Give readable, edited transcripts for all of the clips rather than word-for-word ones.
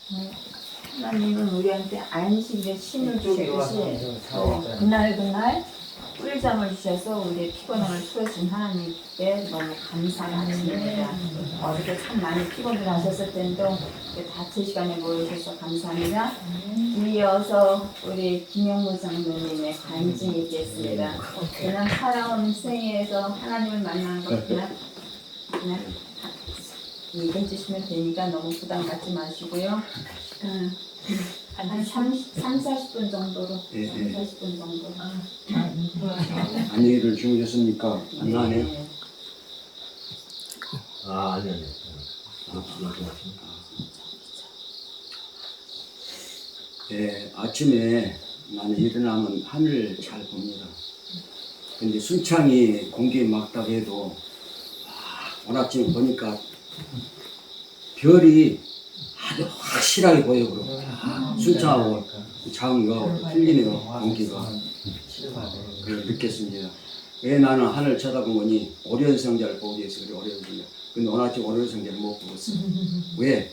하나님은 우리한테 안식의 신을 주셨듯이 그날 꿀잠을 주셔서 우리의 피곤함을 풀어준 하나님께 너무 감사한 아침입니다. 어저께 참 많이 피곤을 하셨을 텐데 다 제 시간에 모여주셔서 감사합니다. 이어서 우리 김영무 장로님의 간증이 있겠습니다. 그냥 살아온 생애에서 하나님을 만나는 것 그냥 얘기해 주시면 되니까 너무 부담 갖지 마시고요. 한 40분 정도로. 예, 예. 40분 정도. 안녕히를 주무셨습니까? 안녕하네요. 아니. 예, 아침에 나는 일어나면 하늘을 잘 봅니다. 근데 순창이 공기 막다고 해도 오늘 아침에 보니까 별이 아주 확실하게 보여. 순창하고 작은 거 틀리네요. 공기가. 그걸 느꼈습니다. 왜 나는 하늘 쳐다보니 오리온 성자를 보기 위해서 그래. 오리온 성자. 근데 오늘 아침 오리온 성자를 못 보았어요. 왜?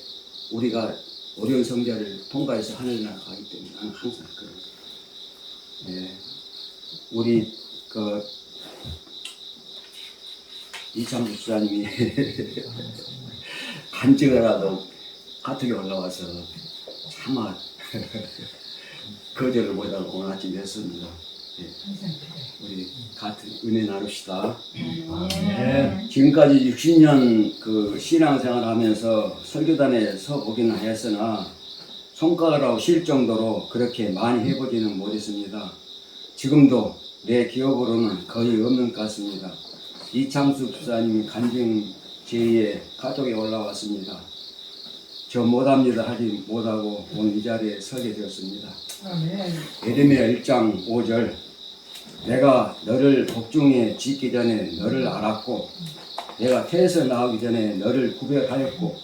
우리가 오리온 성자를 통과해서 하늘나라 가기 때문에 나는 항상 그래요. 예. 우리 이창수 수사님이 간증이라도 카톡에 올라와서 차마 거절을 못하고 오늘 아침 했습니다. 예. 우리 같은 은혜 나눕시다. 지금까지 60년 그 신앙생활 하면서 설교단에 서보기는 하였으나 손가락으로 실 정도로 그렇게 많이 해보지는 못했습니다. 지금도 내 기억으로는 거의 없는 것 같습니다. 이창수 부사님이 간증 제2에 카톡에 올라왔습니다. 저 못합니다 하지 못하고 오늘 이 자리에 서게 되었습니다. 예레미야 1장 5절 내가 너를 복중에 짓기 전에 너를 알았고 내가 태에서 나오기 전에 너를 구별하였고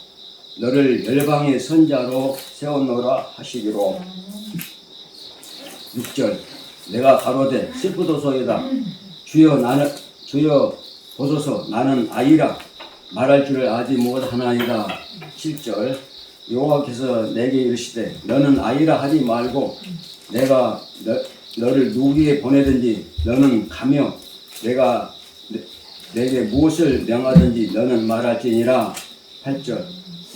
너를 열방의 선자로 세워놓으라 하시기로 6절 내가 가로되 슬프도소이다 주여 보소서 나는 아이라 말할 줄을 아지 못하나이다 7절 여호와께서 내게 이르시되 너는 아이라 하지 말고 내가 너를 누구에게 보내든지 너는 가며 내가 내게 무엇을 명하든지 너는 말할지니라 8절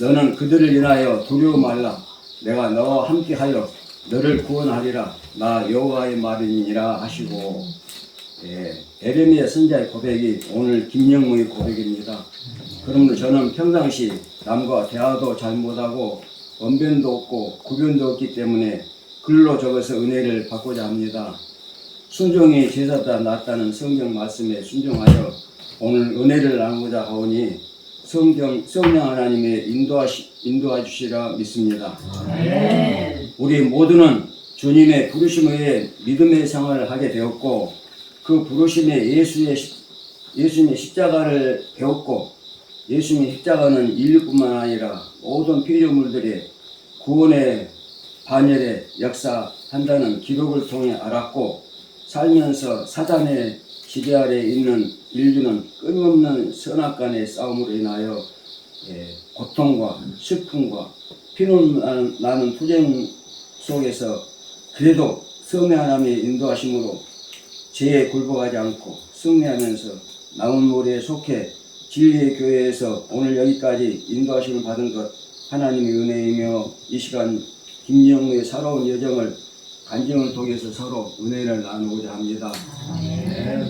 너는 그들을 인하여 두려워 말라 내가 너와 함께하여 너를 구원하리라 나 여호와의 말이니라 하시고 예레미야 선자의 고백이 오늘 김영무의 고백입니다. 그러므로 저는 평상시 남과 대화도 잘 못하고 언변도 없고 구변도 없기 때문에 글로 적어서 은혜를 받고자 합니다. 순종이 제사다 낫다는 성경 말씀에 순종하여 오늘 은혜를 나누고자 하오니 성령 하나님의 인도하시라 믿습니다. 우리 모두는 주님의 부르심에 의해 믿음의 생활을 하게 되었고 그 부르심에 예수님의 십자가를 배웠고 예수님의 십자가는 인류뿐만 아니라 모든 피조물들의 구원의 반열에 역사한다는 기록을 통해 알았고 살면서 사단의 지배 아래 있는 인류는 끊임없는 선악간의 싸움으로 인하여 고통과 슬픔과 피눈 나는 투쟁 속에서 그래도 성령 하나님의 인도하심으로 죄에 굴복하지 않고 승리하면서 나온 모래에 속해 진리의 교회에서 오늘 여기까지 인도하심을 받은 것 하나님의 은혜이며 이 시간 김영무의 살아온 여정을 간증을 통해서 서로 은혜를 나누고자 합니다.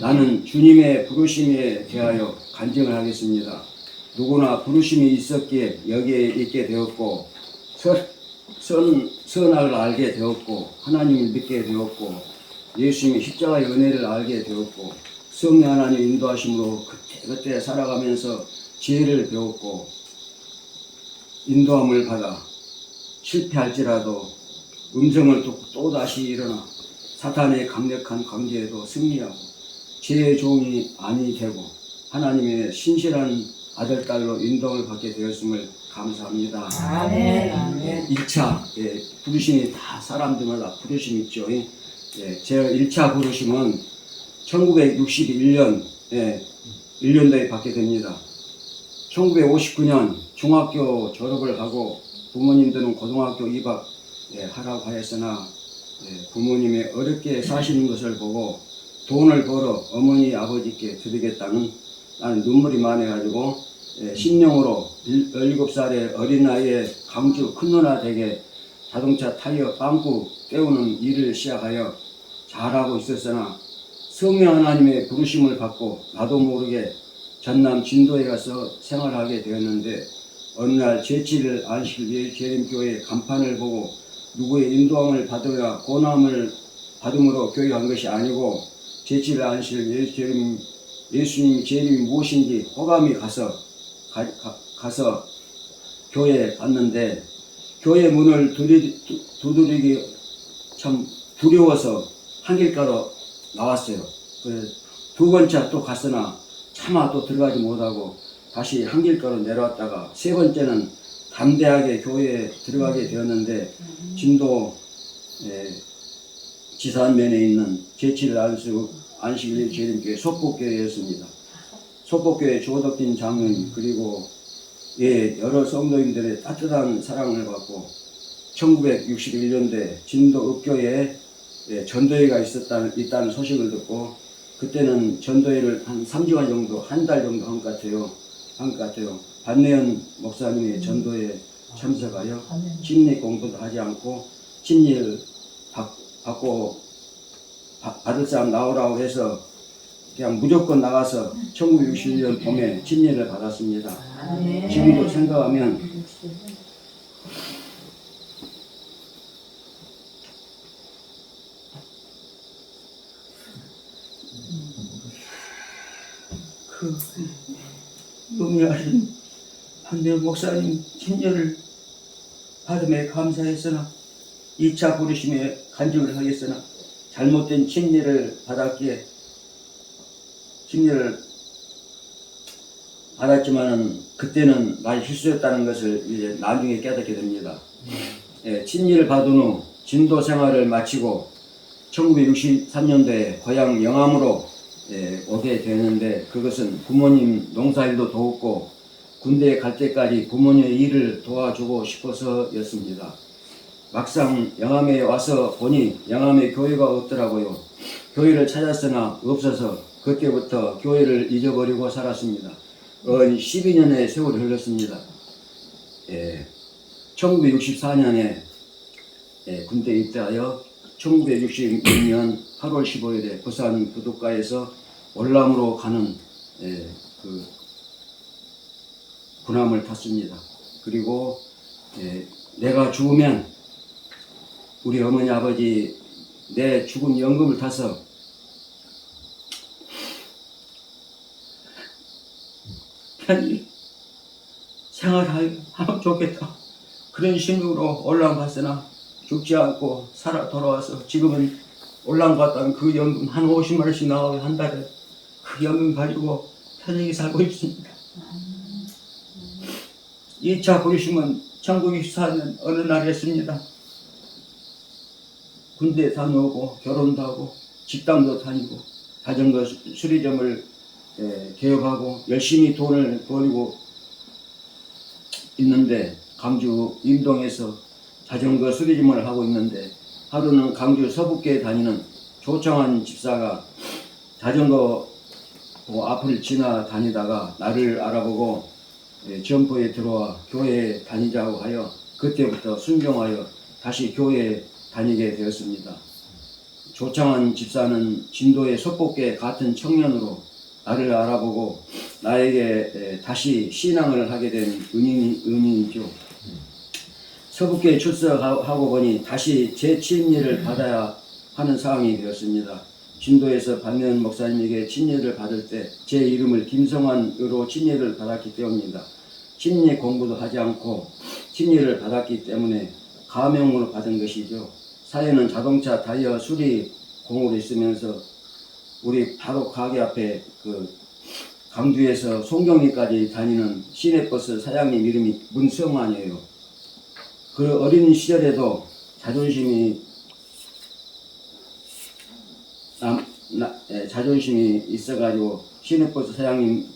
나는 주님의 부르심에 대하여 간증을 하겠습니다. 누구나 부르심이 있었기에 여기에 있게 되었고 선악을 알게 되었고 하나님을 믿게 되었고 예수님의 십자가의 은혜를 알게 되었고 성령 하나님 인도하심으로 그때 살아가면서 지혜를 배웠고 인도함을 받아 실패할지라도 음성을 듣고 또다시 일어나 사탄의 강력한 관계에도 승리하고 죄의 종이 아니 되고 하나님의 신실한 아들, 딸로 인도를 받게 되었음을 감사합니다. 아멘. 1차 부르심이 다 사람들마다 부르심이 있죠. 제 1차 부르심은 1961년 1년도에 받게 됩니다. 1959년 중학교 졸업을 하고 부모님들은 고등학교 입학 하라고 하였으나 부모님의 어렵게 사시는 것을 보고 돈을 벌어 어머니 아버지께 드리겠다는 나는 눈물이 많아가지고 신령으로 17살의 어린 나이에 강주 큰 누나 댁에 자동차 타이어 빵꾸 떼우는 일을 시작하여 잘하고 있었으나 성령 하나님의 부르심을 받고 나도 모르게 전남 진도에 가서 생활하게 되었는데 어느 날 제7일 안식일 재림교회 간판을 보고 누구의 인도함을 받으려 고난을 받음으로 교회 간 것이 아니고 제7일 안식일 예수님 재림이 무엇인지 호감이 가서 교회에 갔는데 교회 문을 두드리기 참 두려워서 한길가로 나왔어요. 두 번째 또 갔으나 차마 또 들어가지 못하고 다시 한길가로 내려왔다가 세 번째는 담대하게 교회에 들어가게 되었는데 진도 지산면에 있는 제7일 안식일 재림교회 속복교회였습니다. 속복교회 조덕진 장로님 그리고 여러 성도님들의 따뜻한 사랑을 받고 1961년도에 진도 읍교회에 전도회가 있다는 소식을 듣고 그때는 전도회를 한 3주간 정도 한 달 정도 한 것 같아요. 반내연 목사님의 전도에 참석하여 침례 공부도 하지 않고 침례를 받을 사람 나오라고 해서 그냥 무조건 나가서 1961년 봄에 침례를 받았습니다. 지금도 생각하면 그 용이하신 한대현 목사님 침례를 받음에 감사했으나 2차 부르심에 간증을 하겠으나 잘못된 침례를 받았기에 침례를 받았지만은 그때는 많이 실수했다는 것을 이제 나중에 깨닫게 됩니다. 침례를 받은 후 진도 생활을 마치고 1963년도에 고향 영암으로 오게 되는데 그것은 부모님 농사일도 도웠고 군대에 갈 때까지 부모님의 일을 도와주고 싶어서였습니다. 막상 영암에 와서 보니 영암에 교회가 없더라고요. 교회를 찾았으나 없어서 그때부터 교회를 잊어버리고 살았습니다. 12년의 세월이 흘렀습니다. 1964년에 군대에 입대하여 1966년 8월 15일에 부산 부둣가에서 월남으로 가는 그 군함을 탔습니다. 그리고 내가 죽으면 우리 어머니 아버지 내 죽은 연금을 타서 편히 생활하면 좋겠다. 그런 심으로 올라갔으나 죽지 않고 살아 돌아와서 지금은 올라갔다는 그 연금 한 50만 원씩 나와요. 한 달에 그 연금 가지고 편하게 살고 있습니다. 2차 부르심은 1924년 어느 날이었습니다. 군대 다녀오고 결혼도 하고 직장도 다니고 자전거 수리점을 개업하고 열심히 돈을 벌고 있는데 강주 임동에서 자전거 수리점을 하고 있는데 하루는 강주 서북교에 다니는 조청한 집사가 자전거 앞을 지나다니다가 나를 알아보고 점포에 들어와 교회에 다니자고 하여 그때부터 순종하여 다시 교회에 다니게 되었습니다. 조창한 집사는 진도의 속복계 같은 청년으로 나를 알아보고 나에게 다시 신앙을 하게 된 은인이죠. 서북교에 출석하고 보니 다시 재침례를 받아야 하는 상황이 되었습니다. 진도에서 반면 목사님에게 침례를 받을 때 제 이름을 김성환으로 침례를 받았기 때문입니다. 침례 공부도 하지 않고 침례를 받았기 때문에 가명으로 받은 것이죠. 사회는 자동차 타이어 수리 공으로 있으면서 우리 바로 가게 앞에 그 강주에서 송경리까지 다니는 시내버스 사장님 이름이 문성환이에요. 그 어린 시절에도 자존심이 있어가지고 시내버스 사장님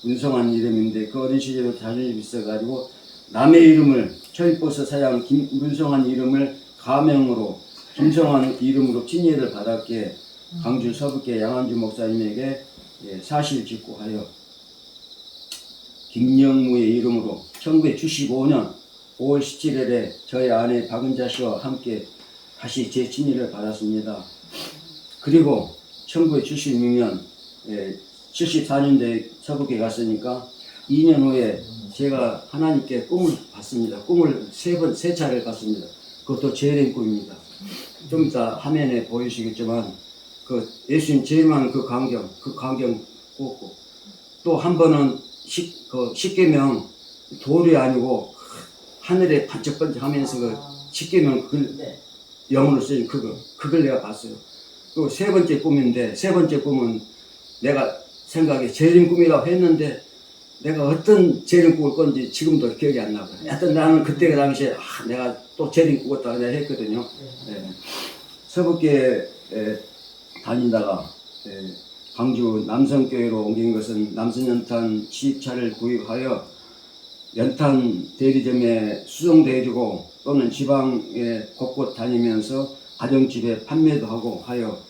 문성환 이름인데 그 어린 시절에 자존심이 있어가지고 남의 이름을 철버섯 사장 김문성한 이름을 가명으로 김성한 이름으로 친예를 받았기에 강주 서북계 양한주 목사님에게 사실 직구하여 김영무의 이름으로 1975년 5월 17일에 저희 아내 박은자 씨와 함께 다시 제 친일을 받았습니다. 그리고 1976년 74년도에 서북에 갔으니까 2년 후에 제가 하나님께 꿈을 봤습니다. 꿈을 세 차례를 봤습니다. 그것도 제일 꿈입니다. 좀 이따 화면에 보이시겠지만 그 예수님 제일 많은 그 광경 꾸었고 또 한 번은 십계명 돌이 아니고 하늘에 반짝반짝 하면서 그 십계명 영어로 쓰인 그걸 내가 봤어요. 또 세 번째 꿈인데 세 번째 꿈은 내가 생각에 재림 꿈이라고 했는데 내가 어떤 재림 꿈을 꿨는지 지금도 기억이 안 나고요. 하여튼 나는 그때 그 당시에 내가 또 재림 꾸었다 내가 했거든요. 서북계에 다니다가 광주 남성교회로 옮긴 것은 남선연탄 10차를 구입하여 연탄 대리점에 수송되어지고 또는 지방에 곳곳 다니면서 가정집에 판매도 하고 하여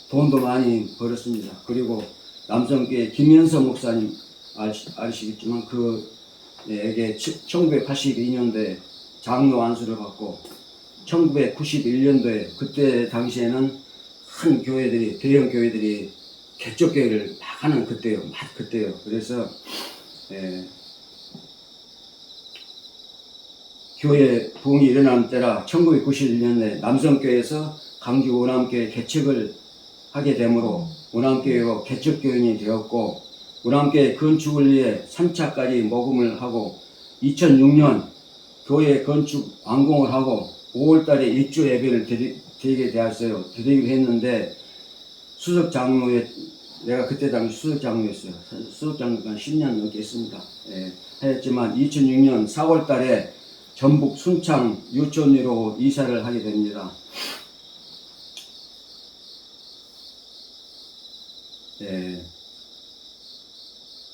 돈도 많이 벌었습니다. 그리고 남성교회 김현성 목사님 아시겠지만 그에게 1982년도에 장로 안수를 받고 1991년도에 그때 당시에는 큰 교회들이 대형 교회들이 개척교회를 막 하는 그때요. 그래서 교회 부흥이 일어난 때라 1991년에 남성교회에서 강주 오남교회 개척을 하게 되므로 오남교회로 개척교인이 되었고 오남교회 건축을 위해 3차까지 모금을 하고 2006년 교회 건축 완공을 하고 5월달에 입주 예배를 드리게 되었어요. 드리기로 했는데 수석장로에 내가 그때 당시 수석장로였어요. 수석장로가 10년 넘게 했습니다. 하였지만 2006년 4월달에 전북 순창 유천리로 이사를 하게 됩니다.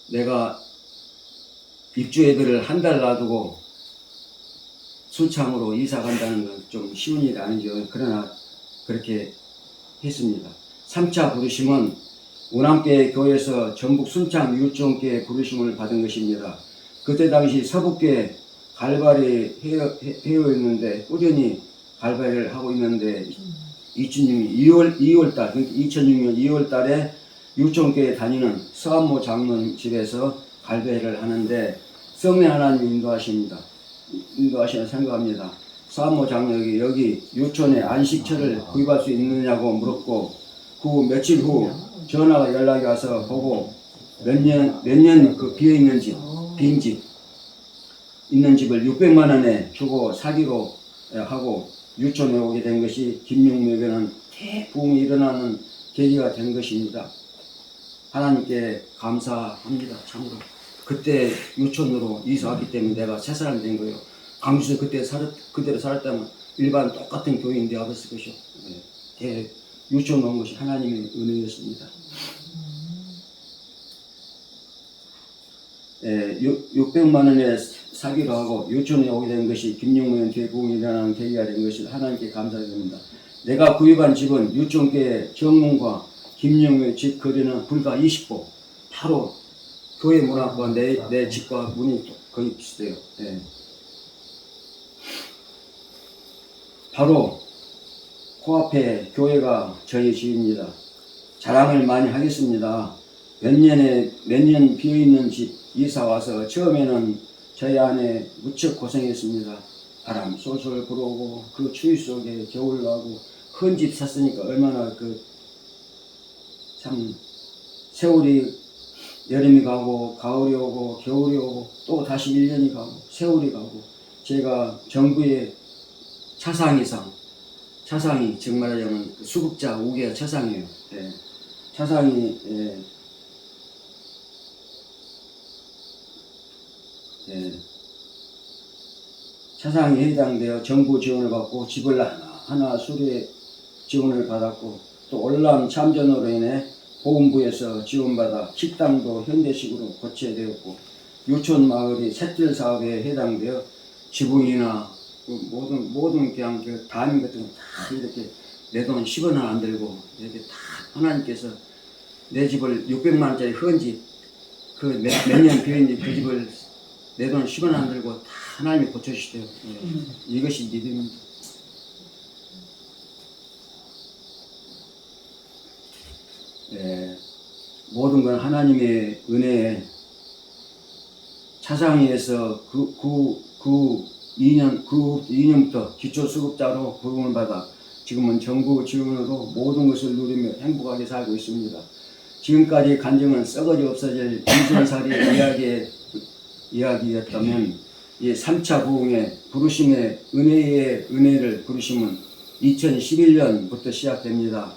내가 입주 예배를 한 달 놔두고 순창으로 이사 간다는 건 좀 쉬운 일이 아니죠. 그러나 그렇게 했습니다. 3차 부르심은 오남교회 교회에서 전북 순창 유천교회 부르심을 받은 것입니다. 그때 당시 서북교회 갈바리 회원이었는데 꾸준히 갈바리를 하고 있는데 2006년 2월 달에 유천교회 다니는 서한모 장로님 집에서 갈배를 하는데 성령 하나님 인도하십니다. 인도하시나 생각합니다. 서한모 장로에게 여기 유천에 안식처를 구입할 수 있느냐고 물었고 그 며칠 후 전화가 연락이 와서 보고 몇 년 그 비어있는 집, 빈집 있는 집을 600만 원에 주고 사기로 하고 유천에 오게 된 것이 김용묘교는 대부흥이 일어나는 계기가 된 것입니다. 하나님께 감사합니다. 참으로 그때 유천으로 이사 왔기 때문에 내가 새 사람이 된 거예요. 강주에서 그대로 살았다면 일반 똑같은 교인이 되었을 것이요. 유천 온 것이 하나님의 은혜였습니다. 600만 원에 사기로 하고 유천에 오게 된 것이 김용문 대부흥이 일어나는 계기가 된 것을 하나님께 감사드립니다. 내가 구입한 집은 유천교회 정문과 김용문의 집 거리는 불과 20보. 바로 교회 문 앞과 내 집과 문이 거의 비슷해요. 바로 코앞에 교회가 저희 집입니다. 자랑을 많이 하겠습니다. 몇 년 비어있는 집 이사 와서 처음에는 저희 아내 무척 고생했습니다. 바람 솔솔 불어오고 그 추위 속에 겨울 나고 큰 집 샀으니까 얼마나 참 세월이 여름이 가고 가을이 오고 겨울이 오고 또 다시 1년이 가고 세월이 가고 제가 정부의 차상이 정말 말하자면 수급자 우기가 차상이에요. 차상이 차상이 해당되어 정부 지원을 받고 집을 하나 수리 지원을 받았고 또 올람 참전으로 인해 보훈부에서 지원받아 식당도 현대식으로 고쳐야 되었고 유천 마을이 샛길 사업에 해당되어 지붕이나 그 모든 그냥 그 담임 같은 거 다 이렇게 내 돈 10원 안 들고 이렇게 다 하나님께서 내 집을 600만 원짜리 헌집 그 몇 년 비어있는 그 집을 내 돈 10원 안 들고 다 하나님이 고쳐주시대요. 이것이 믿음입니다. 모든 건 하나님의 은혜에 차상위에서 그 2년부터 기초수급자로 부름을 받아 지금은 정부 지원으로 모든 것을 누리며 행복하게 살고 있습니다. 지금까지 간증은 썩어지 없어질 인생살이 이야기였다면 이 3차 부흥의 부르심의 은혜의 은혜를 부르심은 2011년부터 시작됩니다.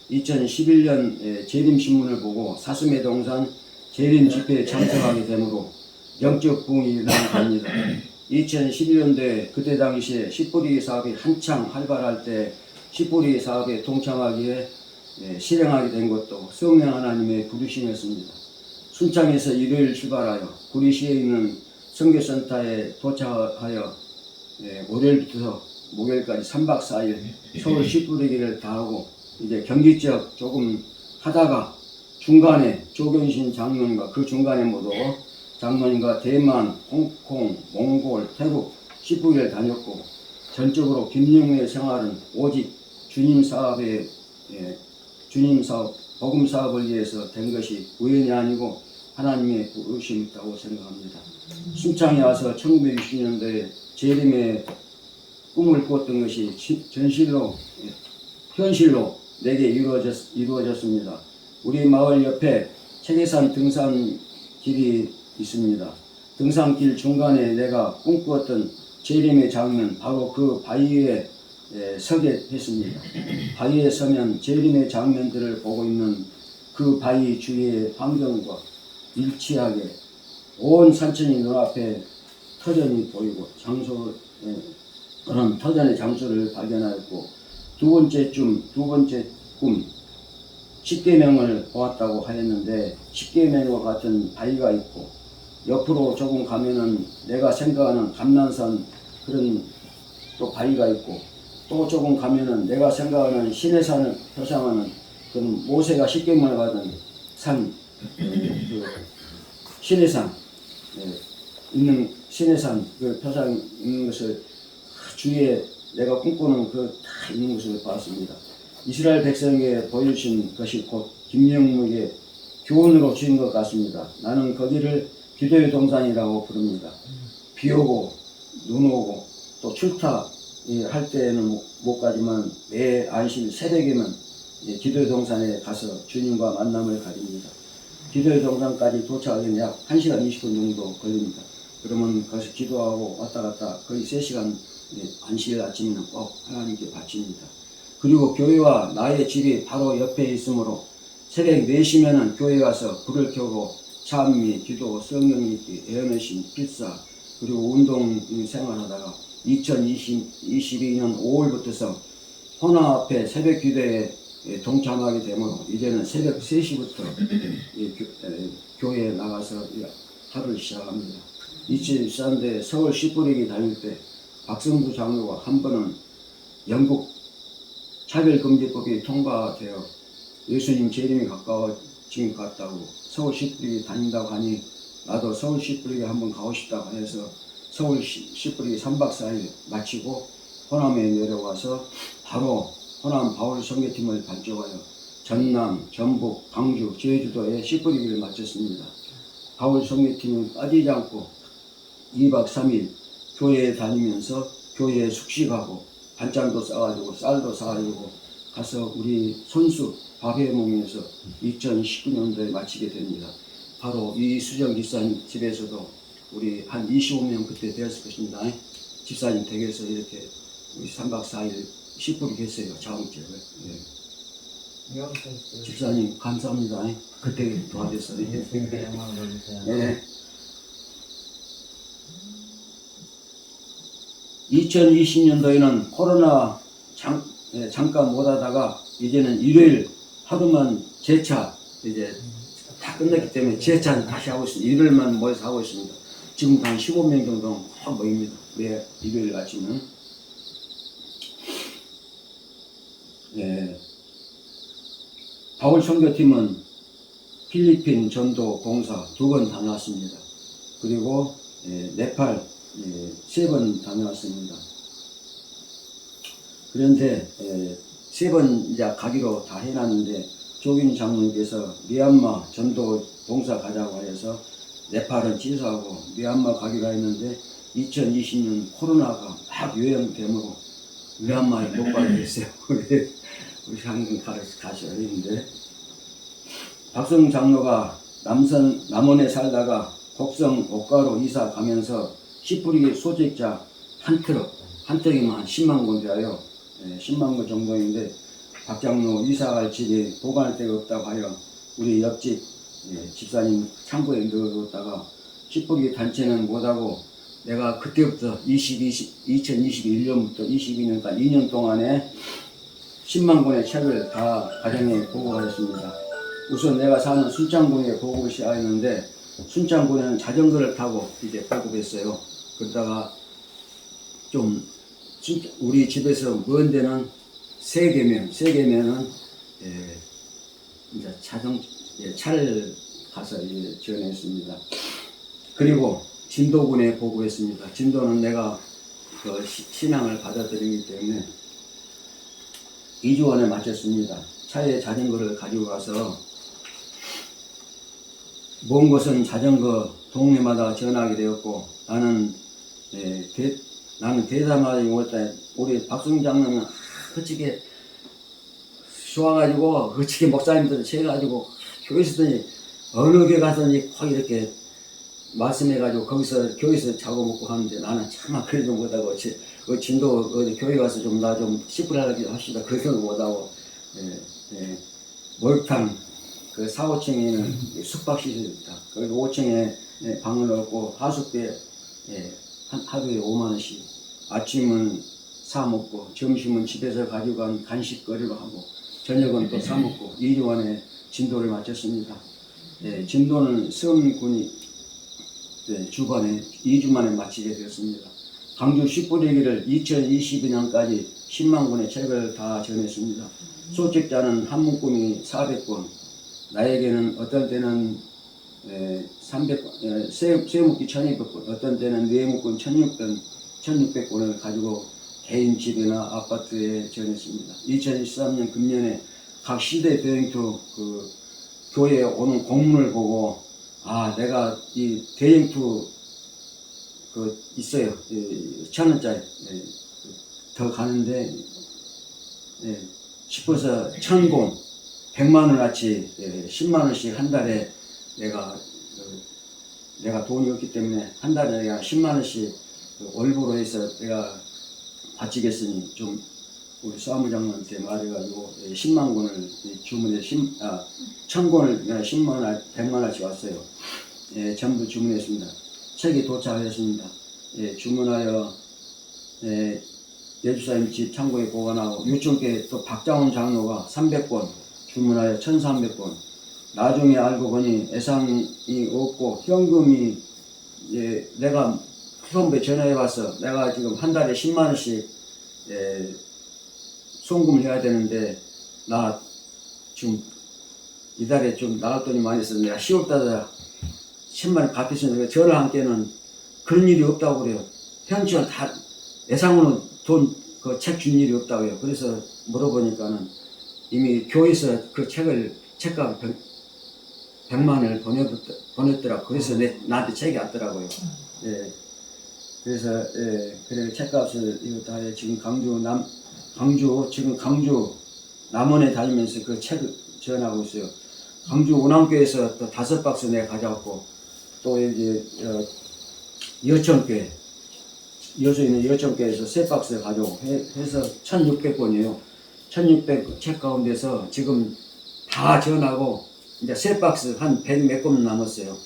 2011년 재림신문을 보고 사슴의 동산 재림 집회에 참석하게 되므로 영적 부흥이 일어납니다. 2011년도에 그때 당시에 씨뿌리 사업이 한창 활발할 때 씨뿌리 사업에 동참하기에 실행하게 된 것도 성령 하나님의 부르심이었습니다. 순창에서 일요일 출발하여 구리시에 있는 선교센터에 도착하여 월요일부터 목요일까지 3박 4일 서울 씨뿌리기를 다 하고 이제 경기 지역 조금 하다가 중간에 조경신 장로님과 그 중간에 모두 장로님과 대만, 홍콩, 몽골, 태국 씨뿌리를 다녔고 전적으로 김영우의 생활은 오직 주님 사업에 주님 사업, 복음 사업을 위해서 된 것이 우연이 아니고 하나님의 부르심이 있다고 생각합니다. 순창에 와서 1960년도에 재림의 꿈을 꾸었던 것이 현실로 내게 이루어졌습니다. 우리 마을 옆에 책계산 등산길이 있습니다. 등산길 중간에 내가 꿈꾸었던 재림의 장면 바로 그 바위에 서게 했습니다. 바위에 서면 재림의 장면들을 보고 있는 그 바위 주위의 환경과 일치하게 온 산천이 눈앞에 터전이 보이고 그런 터전의 장소를 발견하였고 두 번째 꿈 10계명을 보았다고 하였는데 10계명과 같은 바위가 있고 옆으로 조금 가면은 내가 생각하는 감난산 그런 또 바위가 있고 또 조금 가면은 내가 생각하는 시내산을 표상하는 그런 모세가 10계명을 받은 산 그 시내산 있는 시내산 그 표상 있는 것을 주위에 내가 꿈꾸는 그 다 있는 것을 봤습니다. 이스라엘 백성에게 보여주신 것이 곧 김영묵의 교훈으로 주인 것 같습니다. 나는 거기를 기도의 동산이라고 부릅니다. 비 오고 눈 오고 또 출타할 때는 못 가지만 매 안식 새벽에는 기도의 동산에 가서 주님과 만남을 가집니다. 기도의 동산까지 도착하기는 약 1시간 20분 정도 걸립니다. 그러면 거기서 기도하고 왔다 갔다 거의 3시간 안식일 아침에는 꼭 하나님께 바칩니다. 그리고 교회와 나의 집이 바로 옆에 있으므로 새벽 4시면은 교회 가서 불을 켜고 찬미, 기도, 성경 읽기, 애언의심, 필사 그리고 운동 생활하다가 2022년 5월부터서 헌화 앞에 새벽 기도에 동참하게 되므로 이제는 새벽 3시부터 교회에 나가서 하루를 시작합니다. 2014년도에 서울 씨뿌리기 다닐 때 박성부 장로가 한 번은 영국 차별금지법이 통과되어 예수님 재림이 가까워진 것 같다고 서울 씨뿌리기 다닌다고 하니 나도 서울 씨뿌리기 한번 가고 싶다고 해서 서울 씨뿌리기 3박 4일 마치고 호남에 내려와서 바로 호남 바울 선교팀을 발족하여 전남, 전북, 광주, 제주도에 씨뿌리기를 마쳤습니다. 바울 선교팀은 빠지지 않고 2박 3일 교회에 다니면서 교회에 숙식하고 반찬도 싸가지고 쌀도 싸가지고 가서 우리 손수 밥해 먹으면서 2019년도에 마치게 됩니다. 바로 이수정 집사님 집에서도 우리 한 25명 그때 되었을 것입니다. 집사님 댁에서 이렇게 우리 3박 4일 씨뿌리기 했어요. 자음죄를. 집사님 감사합니다. 그때 도와줬어요. 네. 2020년도에는 코로나 잠깐 못 하다가 이제는 일요일 하루만 재차 이제 다 끝났기 때문에 재차 다시 하고 있습니다. 일요일만 모여서 하고 있습니다. 지금 한 15명 정도 확 모입니다. 매 일요일 아침은. 예. 바울 선교팀은 필리핀 전도 봉사 2번 다녀왔습니다. 그리고 네팔 3번 다녀왔습니다. 그런데 3번 이제 가기로 다 해놨는데 조균 장로님께서 미얀마 전도 봉사 가자고 해서 네팔은 취소하고 미얀마 가기로 했는데 2020년 코로나가 막 유행되므로 미얀마에 못 가게 됐어요. 우리 한국 가셔야 되는데 박성 장로가 남원에 살다가 곡성 옥가로 이사 가면서 씨 뿌리기 소재자 한 트럭이면 한 10만 권 되어요. 10만 권 정도인데 박 장로 이사 갈 집에 보관할 데가 없다고 하여 우리 옆집 집사님 창고에 넣어뒀다가 씨 뿌리기 단체는 못하고 내가 그때부터 2021년부터 22년까지 2년 동안에 10만 권의 책을 다 가정에 보고하였습니다. 우선 내가 사는 순창군에 보고를 시작했는데 순창군에는 자전거를 타고 이제 보고했어요. 그러다가 좀 우리 집에서 먼 데는 세계면은 이제 차를 가서 지원했습니다. 그리고 진도군에 보고했습니다. 진도는 내가 그 신앙을 받아들이기 때문에 2주원에 마쳤습니다. 차에 자전거를 가지고 가서 먼 곳은 자전거 동네마다 전하게 되었고 나는 대담하지 못해 우리 박승 장로는 그치게 좋아가지고 그치게 목사님들 채가지고 교회 있었더니 어느 교회 가서니 꼭 이렇게 말씀해가지고 거기서 교회에서 자고 먹고 하는데 나는 차마 그래도 못하고 진도 어디 교회 가서 좀 나 좀 씨뿌리하게 합시다 그래도 못하고 목욕탕 그 4, 5층에는 숙박시설이 있다. 그리고 5층에 방을 얻고 하숙비에 하루에 5만 원씩 아침은 사 먹고 점심은 집에서 가지고 간 간식거리로 하고 저녁은 또 사 먹고 2주간의 진도를 마쳤습니다. 진도는 성군이 주간에 2주 만에 마치게 되었습니다. 강주 씨뿌리기를 2022년까지 10만 권의 책을 다 전했습니다. 소책자는 한 문구미 400권, 나에게는 어떤 때는 300권, 쇠묶기 1200권, 어떤 때는 뇌묶음 1600권을 가지고 개인 집이나 아파트에 전했습니다. 2023년 금년에 각 시대 대행투 그 교회에 오는 공문을 보고 내가 이 대행투 그 있어요. 1,000원짜리 더 가는데 싶어서 1,000권 100만 원어치 10만 원씩 한 달에 내가 돈이 없기 때문에 한 달에 내가 10만 원씩 월부로 해서 내가 바치겠으니 좀 우리 사무장님한테 말해가지고 10만 권을 주문해 1,000권을 내가 10만 원, 100만 원씩 왔어요. 전부 주문했습니다. 책이 도착하였습니다. 주문하여 예주사님 집 창고에 보관하고 유충께 또 박장훈 장로가 300권 주문하여 1,300권. 나중에 알고 보니 예상이 없고 현금이 내가 후원부에 전화해봐서 내가 지금 한 달에 10만 원씩 송금을 해야 되는데 나 지금 이달에 좀 나갈 돈이 많이 있어서 내가 10월달에 10만 원 갚으시는데 저를 함께는 그런 일이 없다고 그래요. 현지는 다 예상으로는 돈 그 책 준 일이 없다고 해요. 그래서 물어보니까는 이미 교회에서 그 책값 100만 원을 보냈더라. 그래서 나한테 책이 왔더라고요. 그래서 그래 책값을 이거 다 해. 지금 강주 남원에 다니면서 그 책을 전하고 있어요. 강주 운암교에서 또 5박스 내가 가져왔고 또 여기 여천교회 여수 있는 여천교회에서 3박스 가져오고 해서 1,600권이에요. 1,600 책 가운데서 지금 다 전하고 이제 3박스 한 100 몇 권 남았어요.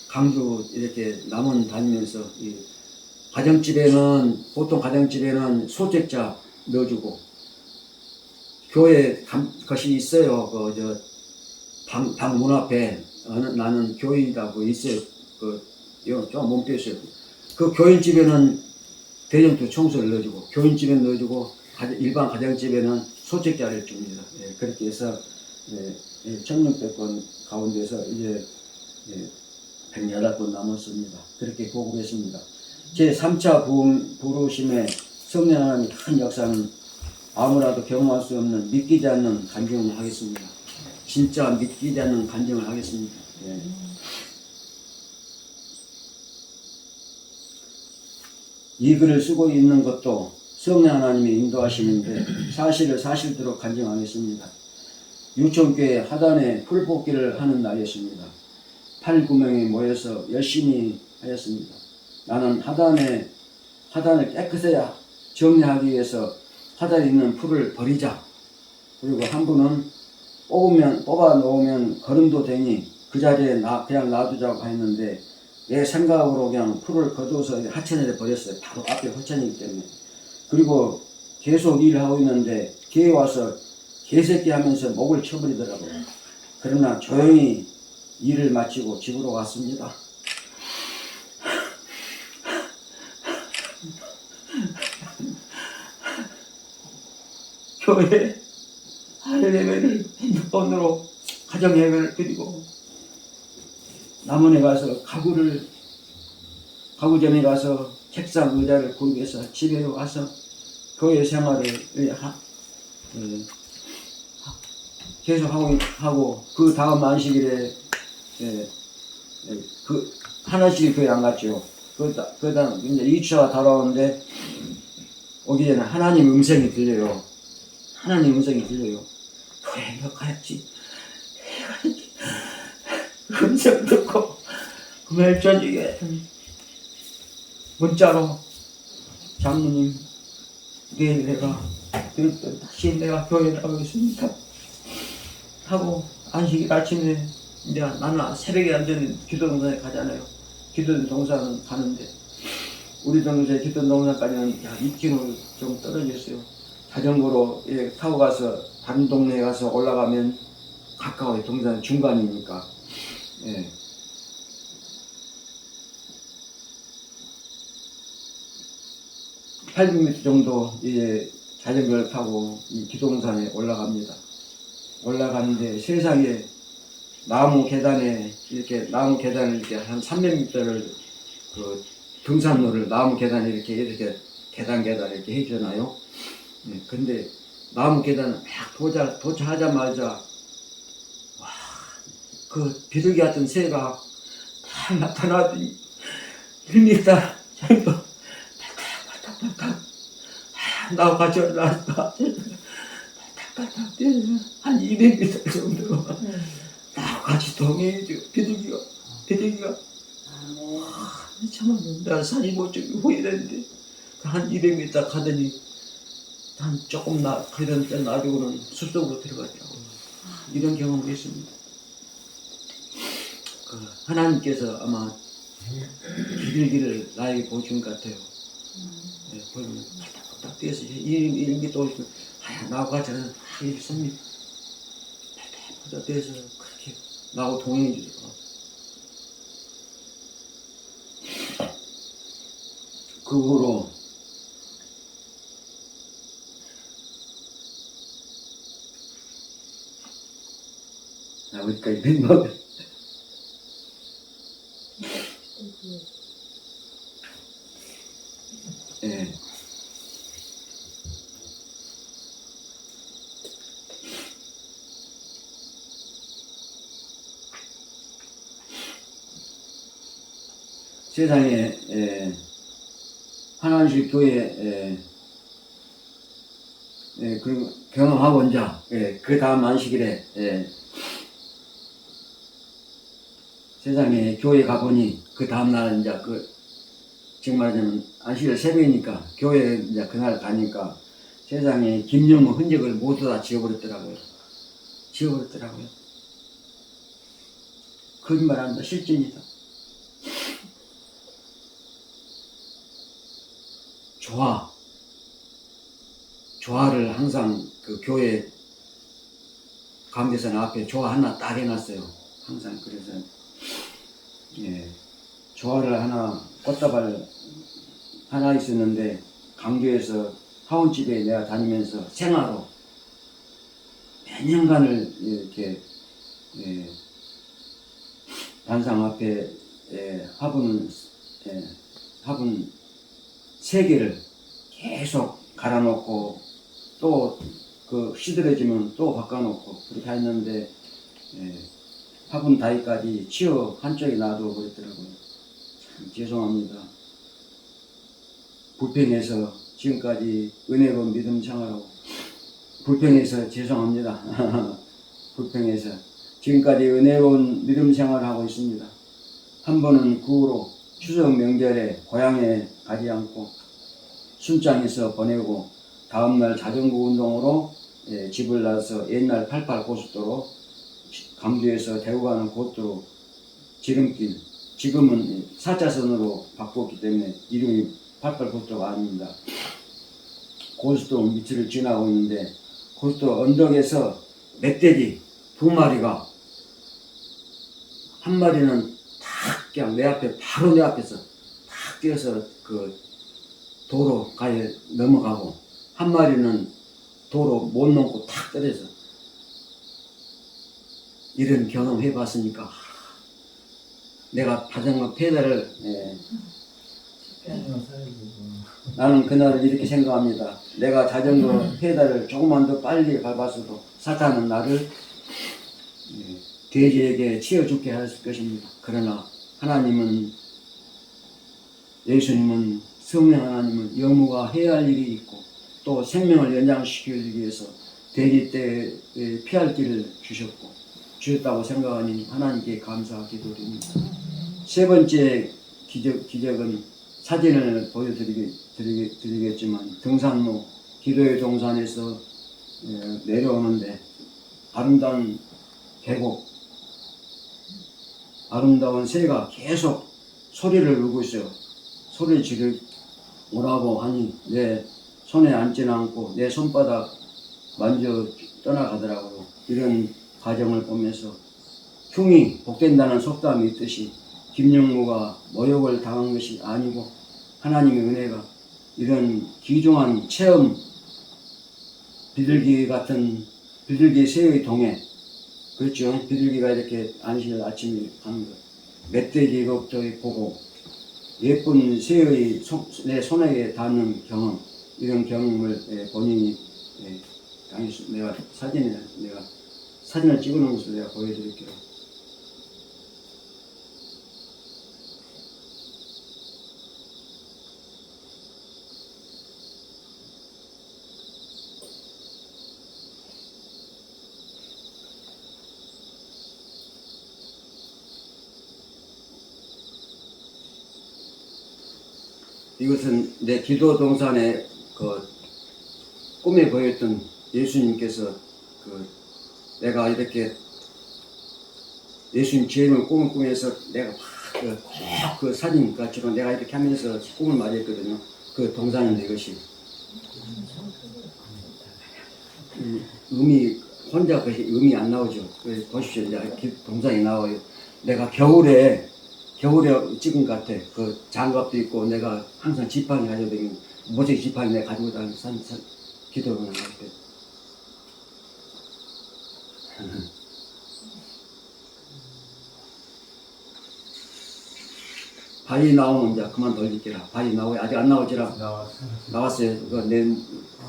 강주 이렇게 남원 다니면서 보통 가정집에는 소책자 넣어주고 교회 것이 있어요. 방 문 앞에 나는 교인이라고 있어요. 그 좀몸 뺐어요. 그 교인집에는 대전도 청소를 넣어주고, 교인집에 넣어주고, 일반 가정집에는 소책자를 줍니다. 예, 그렇게 해서 1600건 가운데서 이제 108건 남았습니다. 그렇게 보고했습니다. 제 3차 부르심의 성령 하나님의 큰 역사는 아무라도 경험할 수 없는 믿기지 않는 간증을 하겠습니다. 진짜 믿기지 않는 간증을 하겠습니다. 예. 이 글을 쓰고 있는 것도 성령 하나님의 인도하심인데 사실을 사실대로 간증하겠습니다. 유천교회 하단에 풀뽑기를 하는 날이었습니다. 8, 9명이 모여서 열심히 하였습니다. 나는 하단을 깨끗하게 정리하기 위해서 하단에 있는 풀을 버리자. 그리고 한 분은 뽑아 놓으면 거름도 되니 그 자리에 그냥 놔두자고 했는데 내 생각으로 그냥 풀을 거두어서 하천에 버렸어요. 바로 앞에 하천이기 때문에. 그리고 계속 일을 하고 있는데 걔에 와서 개새끼 하면서 목을 쳐버리더라고요. 그러나 조용히 일을 마치고 집으로 왔습니다. 교회 예배를 핸드폰으로 가정 예배를 드리고 남원에 가서 가구점에 가서 책상 의자를 구입해서 집에 와서 교회 생활을 계속 하고 그 다음 안식일에 그 하나씩 교회 안 갔죠. 그다음 이제 2주차가 다가오는데 오기 전에 하나님 음성이 들려요. 하나님 음성이 들려요. 교회 너 가야지. 음성 듣고 금요일 저녁에 문자로 장로님 내일 다시 내가 교회 나가겠습니다 하고 안식일 아침에 이제 나는 새벽에 완전 기도동산에 가잖아요. 기도동산은 가는데 우리 동네 기도동산까지는 2km 좀 떨어졌어요. 자전거로 타고 가서 다른 동네에 가서 올라가면 가까워요. 동산 중간이니까. 예. (800m) 정도 자전거를 타고 이 기동산에 올라갑니다. 올라가는데 세상에 나무 계단을 이렇게 한 300m를 그 등산로를 나무 계단에 이렇게 계단 이렇게 해주잖아요. 네, 근데 나무 계단을 막 도착하자마자 와, 그 비둘기 같은 새가 딱 나타나더니 1m 정도 발탁 나와 가져라 발탁 뛰어서 한 200m 정도 나와 같이 동행해줘. 비둘기가 참 내가 사진 못 찍고 후회했는데 한 200m 가더니 한 조금 그런 때 놔두고는 숲속으로 들어가더라고요. 이런 경험을 했습니다. 하나님께서 아마 비둘기를 나에게 보여준 것 같아요. 네, 보이면 팔딱팔딱 뛰어서 이런 게 또 있으면 나하고 같이 하는 있습니다. 팔딱팔딱 뛰어서 그렇게 나하고 동행해 주죠. 그 후로 어디까지 된다고 예. 세상에 하나님식 교회 그리고 경험하고 이제 그 다음 안식일에 세상에 교회 가보니 그 다음날 이제 지금 말하자면 안식일 새벽이니까 교회 이제 그날 가니까 세상에 김영호 흔적을 모두 다 지워버렸더라고요. 거짓말합니다. 실제입니다. 조화를 항상 그 교회 관계선 앞에 조화 하나 딱 해놨어요. 항상 그래서 조화를 하나, 꽃다발 하나 있었는데, 강주에서 하원집에 내가 다니면서 생화로 몇 년간을 이렇게 단상 앞에 화분 3개를 계속 갈아놓고 또 그 시들해지면 또 바꿔놓고 그렇게 했는데 화분 다이까지 치어 한쪽에 놔두어 버렸더라고요. 참 죄송합니다. 불평해서 지금까지 은혜로운 믿음 생활하고 불평해서 죄송합니다. 불평해서 지금까지 은혜로운 믿음 생활하고 있습니다. 한 번은 그 후로 추석 명절에 고향에 가지 않고 순창에서 보내고 다음날 자전거 운동으로 집을 나서 옛날 88 고속도로 강주에서 대구 가는 고속도로 지름길, 지금은 4차선으로 바꿨기 때문에 이름이 88 고속도로가 아닙니다. 고속도로 밑을 지나고 있는데 고속도로 언덕에서 멧돼지 2마리가, 한 마리는 탁 그냥 내 앞에, 바로 내 앞에서 탁 뛰어서 그 도로가에 넘어가고, 한 마리는 도로 못 넘고 탁 떨어져. 이런 경험 해봤으니까 내가 자전거 페달을 나는 그날을 이렇게 생각합니다. 내가 자전거 페달을 조금만 더 빨리 밟았어도 사탄은 나를 돼지에게 치여 죽게 했을 것입니다. 그러나 하나님은, 예수님은, 성령 하나님은 영무가 해야 할 일이 있고 또 생명을 연장시키기 위해서 돼지 때에 피할 길을 주셨다고 생각하니 하나님께 감사 기도드립니다. 세 번째 기적은 사진을 보여드리겠지만, 등산로 기도의 동산에서 내려오는데 아름다운 계곡, 아름다운 새가 계속 소리를 울고 있어요. 소리를 지르라고 하니 내 손에 앉지는 않고 내 손바닥 만져 떠나가더라고요. 이런 과정을 보면서 흉이 복된다는 속담이 있듯이 김영무가 모욕을 당한 것이 아니고 하나님의 은혜가 이런 귀중한 체험, 비둘기 새의 동해, 그렇죠. 비둘기가 이렇게 안식일 아침에 가는 것, 멧돼지로부터 보고 예쁜 새의 내 손에 닿는 경험, 이런 경험을 본인이 내가 사진을 찍어놓은 것을 내가 보여드릴게요. 이것은 내 기도 동산에 그 꿈에 보였던 예수님께서 내가 이렇게 예수님 죄인을 꿈을 꾸면서 내가 그 사진 같이로 내가 이렇게 하면서 꿈을 맞이했거든요. 그 동산인데 이것이 음이 혼자 음이 안 나오죠. 보십시오. 이제 동산이 나와요. 내가 겨울에 찍은 것 같아. 그 장갑도 있고 내가 항상 지팡이 가지고 다니는 모색 지팡이 내가 가지고 다니는 기도를 할 때. 발이 나오면 이제 그만 돌릴게라. 발이 나오고 아직 안 나오지라. 나왔어요. 내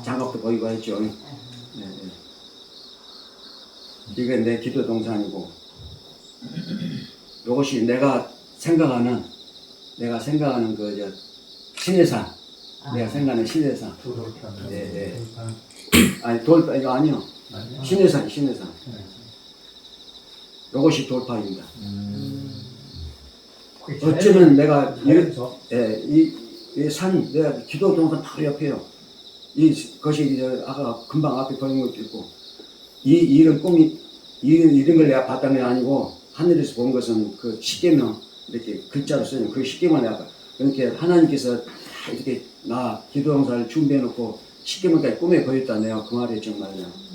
장갑도 보이고 했죠. 네. 이게 내 기도 동산이고, 이것이 내가 생각하는 그 신해산, 내가 생각하는 신해산. 네. 아니 돌파 이거 아니요. 신해산. 이것이 돌파입니다. 어쩌면 내가 이 산, 내가 기도 동산 바로 옆에요. 이것이 아까 금방 앞에 보인 것도 있고, 이런 꿈이 이런 걸 내가 봤다는 게 아니고 하늘에서 본 것은 그 십계명 이렇게 글자로 쓰는 그 십계명 내가 그렇게 하나님께서 이렇게 나 기도 동산을 준비해 놓고 십계명까지 꿈에 보였다. 내가 그 말이 정말요.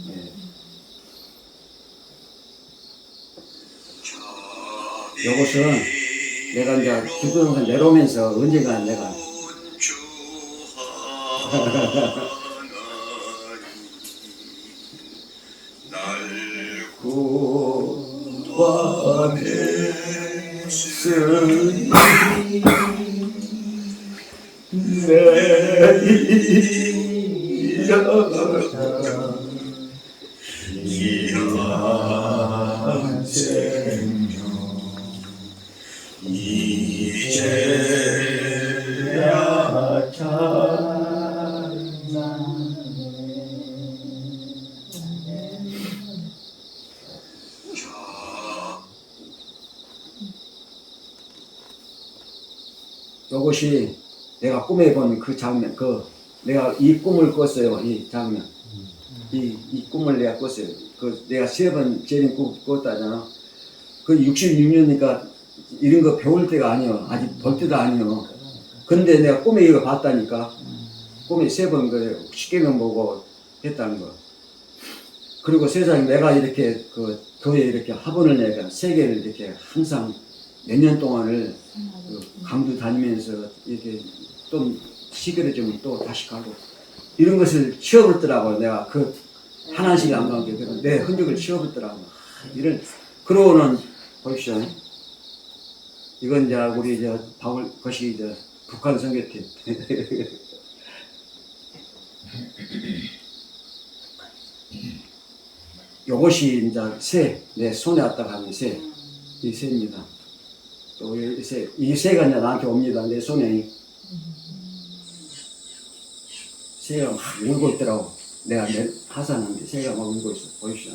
이것은 내가 이제 기도동산 내려오면서 언젠가 내가 구원했으니 내 이런 생명 이제야 이것이 내가 꿈에 본 그 장면, 내가 이 꿈을 꿨어요. 이 장면, 이 꿈을 내가 꿨어요. 내가 3번 재림 꿈 꿨다잖아. 66년이니까 이런 거 배울 때가 아니요. 아직 볼 때도 아니요. 근데 내가 꿈에 이거 봤다니까. 꿈에 3번 그래 십계명 보고 했다는 거. 그리고 세상에 내가 이렇게 교회 이렇게 학원을 내가 3개를 이렇게 항상 몇 년 동안을 강도 다니면서 이렇게 좀 시끄러지면 또 다시 가고 이런 것을 치워버렸더라고. 내가 하나씩 안 가게 내 흔적을 치워버렸더라고. 이런 그러고는 보십시오. 이건 이제 우리 바울 것이 북한 선교팀. 요것이 이제 내 손에 왔다가 하는 이 새입니다. 또 이 새가 이제 나한테 옵니다. 내 손에 새가 막 울고 있더라고. 내가 하산하는데 새가 막 울고 있어. 보이시죠?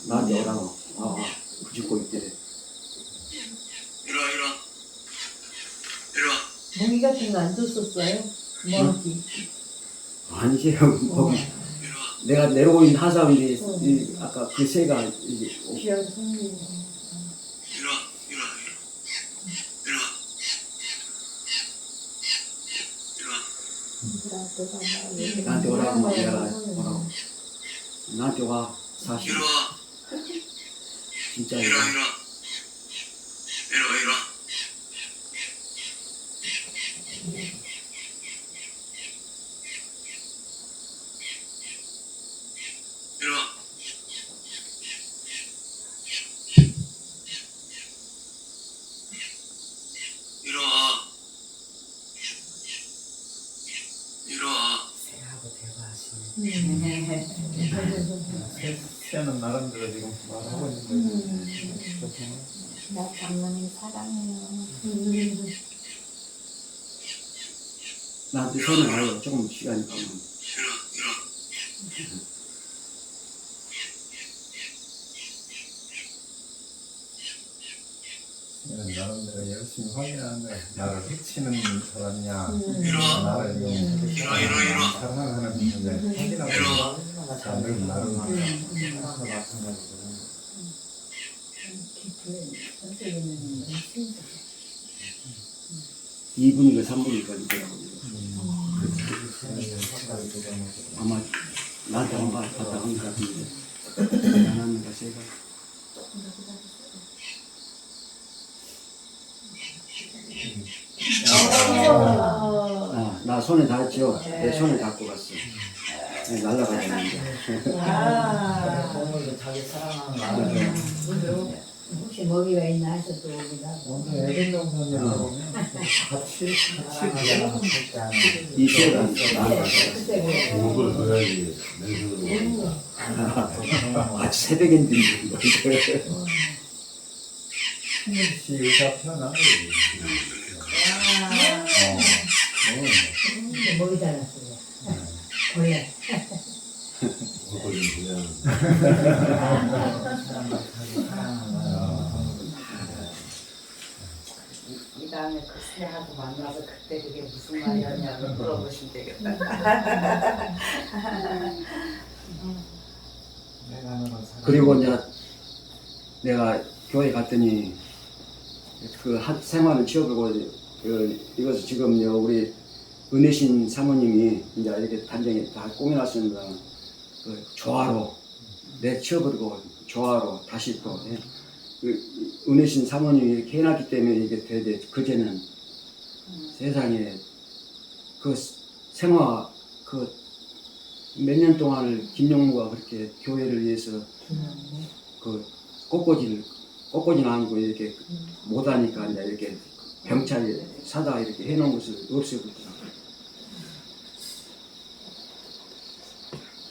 나한테 오라고. 부짓고 있더래. 이리 와. 모기 같은 거 안 줬었어요? 모기. 아니지, 거기. 내가 내려오고 있는 하산인데, 아까 그 새가, 귀한 손님. 이리 와. 나한테 오라고, 내가 오라고. 나한테 와, 사실. 이리 와. 진짜 이리 와. 새는 나름대로 지금 말하고 있는 거지. 나 장모님 사랑해요. 나한테 손을 와요. 조금 시간이 가면. 새는 나름대로 열심히 확인하는데 나를 해치는 사람이냐, 나를 사랑하는 분인데 확인하고 늘 나를 이분인가 3분인가 되더라고요. 아마 나한테 한 번 갔다 한 것 같은데 안 합니다. 제가 나 손에 닿았죠. 내 손에 닿고 갔어. 날라가셨는데. 오늘도 자기 사랑하는 거. 혹시 먹이가 있나 해서 또 오기다. 오늘 애견동산에 보면 같이 이 새가 목을 넣어야지 맨손으로. 아주 새벽인데 시 의사 편하고 먹이 달랐어요. 원래. 목을 좀 그냥. 이 다음에 그 새하고 만나서 그때 그게 무슨 말이었냐고 물어보시면 되겠다. 그리고 이제 내가 교회 갔더니 생활을 치워보고 이것을 지금 우리 은혜신 사모님이 이제 이렇게 단장에 다 꾸며놨습니다. 조화로 내 치워버리고 조화로 다시 또 은혜신 사모님이 이렇게 해놨기 때문에 이게 되되 그제는 세상에 그 생화 그 몇 년 동안을 김용무가 그렇게 교회를 위해서 그 꽃꽂이는 아니고 이렇게 못하니까 이제 이렇게 병차에 사다 이렇게 해놓은 것을 없애거든요.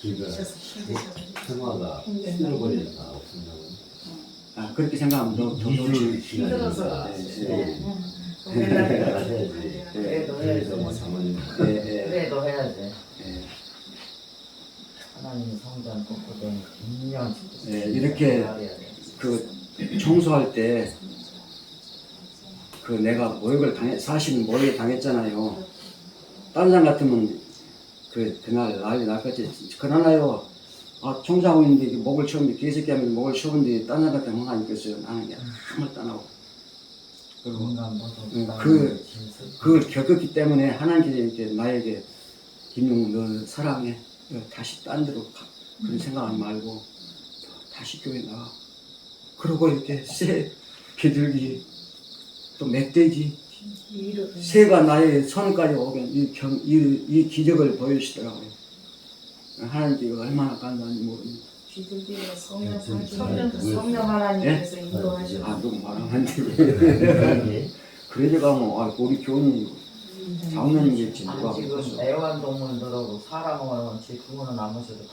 그러니까 생화가 힘들어버리니까 없습니다. 아 그렇게 생각하면 더 좋지. 힘들어서. 내가 해야지. 그래도 그래서 뭐 해야지. 사모님. 그래도 해야지. 예. 하나님 성전 꽃보다는 분명 이렇게 그 청소할 때 그 내가 모욕을 사실은 모욕을 당했잖아요. 다른 사람 같으면 그날 난리 났겠지. 그러나요. 아 청소하고 있는데 목을 치우는데 개새끼 하면 목을 치우는데 다른 사람 같으면 가만히 있겠어요. 나는 아무것도 안 하고. 그리고 그걸 겪었기 때문에 하나님께서 이렇게 나에게 김용우 너 사랑해. 다시 딴 데로 가. 그런 생각하지 말고 다시 교회 나와. 그러고 이렇게 새 비둘기 또 멧돼지 새가 나의 손까지 오면 이 기적을 보여주시더라고요. 하나님께 이거 얼마나 감사한지 모릅니다. 비둘기가 성령 하나님께서 인도하시고 아 너무 말하는데 그래서 뭐 우리 교훈이 장면이겠지 누가 지금 그랬어. 애완동물들하고 사람하고는 제 부모는 아무서도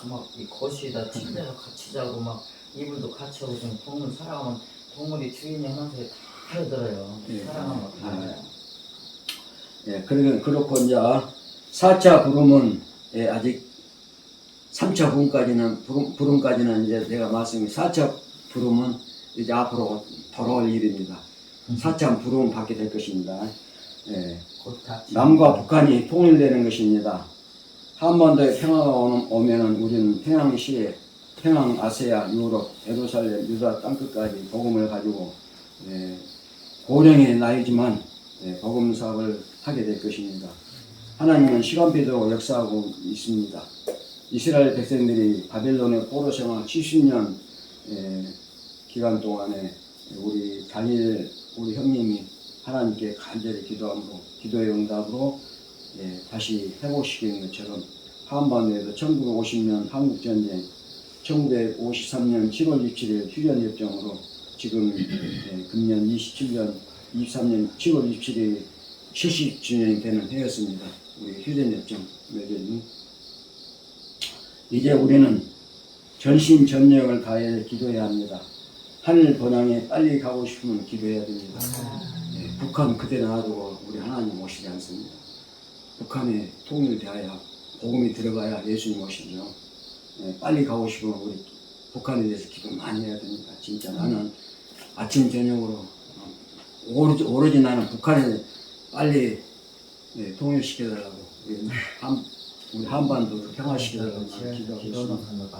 다막이 거실에다 침대에서 같이 자고 막 이불도 같이 하고 좀 동물 사랑하면 동물이 주인이 하는 소리 다 알아들어요. 예. 사랑하는 거 다 알아요. 예, 그렇고 이제 4차 부름은 아직 3차 부름까지는 이제 제가 말씀이 4차 부름은 이제 앞으로 돌아올 일입니다. 4차 부름은 받게 될 것입니다. 예. 곧 다. 남과 북한이 통일되는 것입니다. 한반도에 평화가 오면은 우리는 평양시에 평양, 아세아, 유럽, 예루살렘, 유다 땅끝까지 복음을 가지고 고령의 나이지만 복음 사업을 하게 될 것입니다. 하나님은 시간표대로 역사하고 있습니다. 이스라엘 백성들이 바벨론의 포로 생활 70년 기간 동안에 우리 다니엘 우리 형님이 하나님께 간절히 기도함으로 기도의 응답으로 다시 회복시키는 것처럼 한반도에도 1950년 한국전쟁 1953년 7월 27일 휴전협정으로 지금 금년 23년 7월 27일 70주년이 되는 해였습니다. 우리 휴전협정 맺어진 이제 우리는 전심전력을 다해 기도해야 합니다. 하늘 번영에 빨리 가고 싶으면 기도해야 됩니다. 북한 그대로 놔두고 우리 하나님 오시지 않습니다. 북한에 통일되어야 복음이 들어가야 예수님 오시죠. 빨리 가고 싶으면 우리 북한에 대해서 기도 많이 해야 됩니다. 진짜 나는 아침 저녁으로 오로지 나는 북한에 빨리 통일시켜달라고 우리 한반도를 평화시켜달라고 기도하고 있습니다.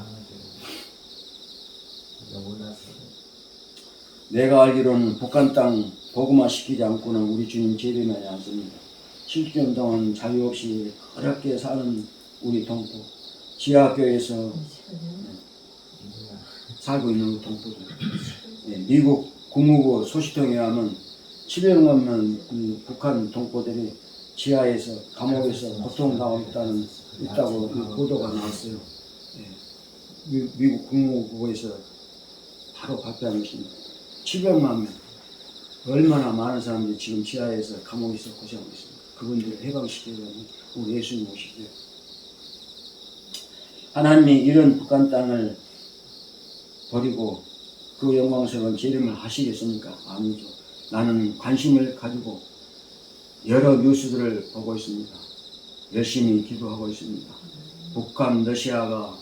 내가 알기로는 북한 땅 복음화 시키지 않고는 우리 주님 재림하지 않습니다. 70년 동안 자유 없이 어렵게 사는 우리 동포, 지하교회에서 살고 있는 동포들. 미국 국무부 소식통에 의하면 700만 명 북한 동포들이 지하에서 감옥에서 고통당하고 있다고 보도가 나왔어요. 미국 국무부에서 바로 발표한 것입니다. 700만 명. 얼마나 많은 사람들이 지금 지하에서 감옥에서 고생하고 있습니다. 그분들을 해방시키려면 우리 예수님 오시죠. 하나님이 이런 북한 땅을 버리고 그 영광스러운 재림을 하시겠습니까? 아니죠. 나는 관심을 가지고 여러 뉴스들을 보고 있습니다. 열심히 기도하고 있습니다. 북한, 러시아가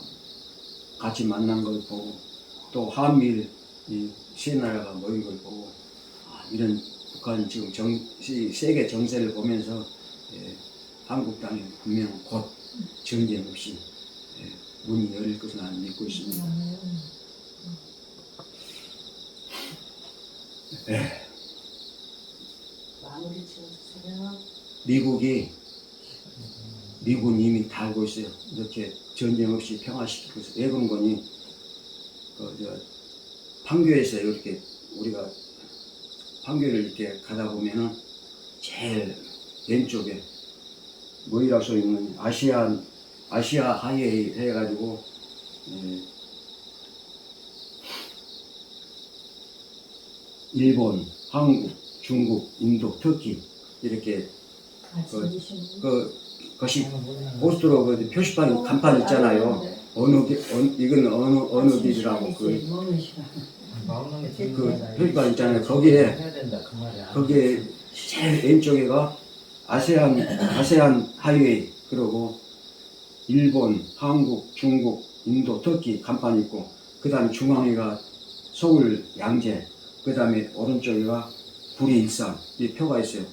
같이 만난 걸 보고 또 한미일 세 나라가 모인 걸 보고 이런 북한 지금 세계 정세를 보면서 한국 땅에 분명 곧 전쟁 없이 문이 열릴 것을 나는 믿고 있습니다. 마무리 지어주세요. 미국은 이미 다 알고 있어요. 이렇게 전쟁 없이 평화시키고 있어요. 왜 그런 거니? 판교에서 이렇게 우리가 판교를 이렇게 가다 보면은 제일 왼쪽에 뭐이라고 써 있는 아시아 하이웨이 해가지고 일본, 한국, 중국, 인도, 터키 이렇게 그것이 고스트로 그 표시판 간판 있잖아요. 이건 어느 길이라고 먹는 시간. 그 표시판 있잖아요. 거기에 해야 된다 그 말이야. 거기에 제일 왼쪽에가 아세안 하이웨이, 그리고 일본, 한국, 중국, 인도, 터키 간판이 있고, 그 다음에 중앙에가 서울 양재, 그 다음에 오른쪽에가 구리 일산, 이 표가 있어요.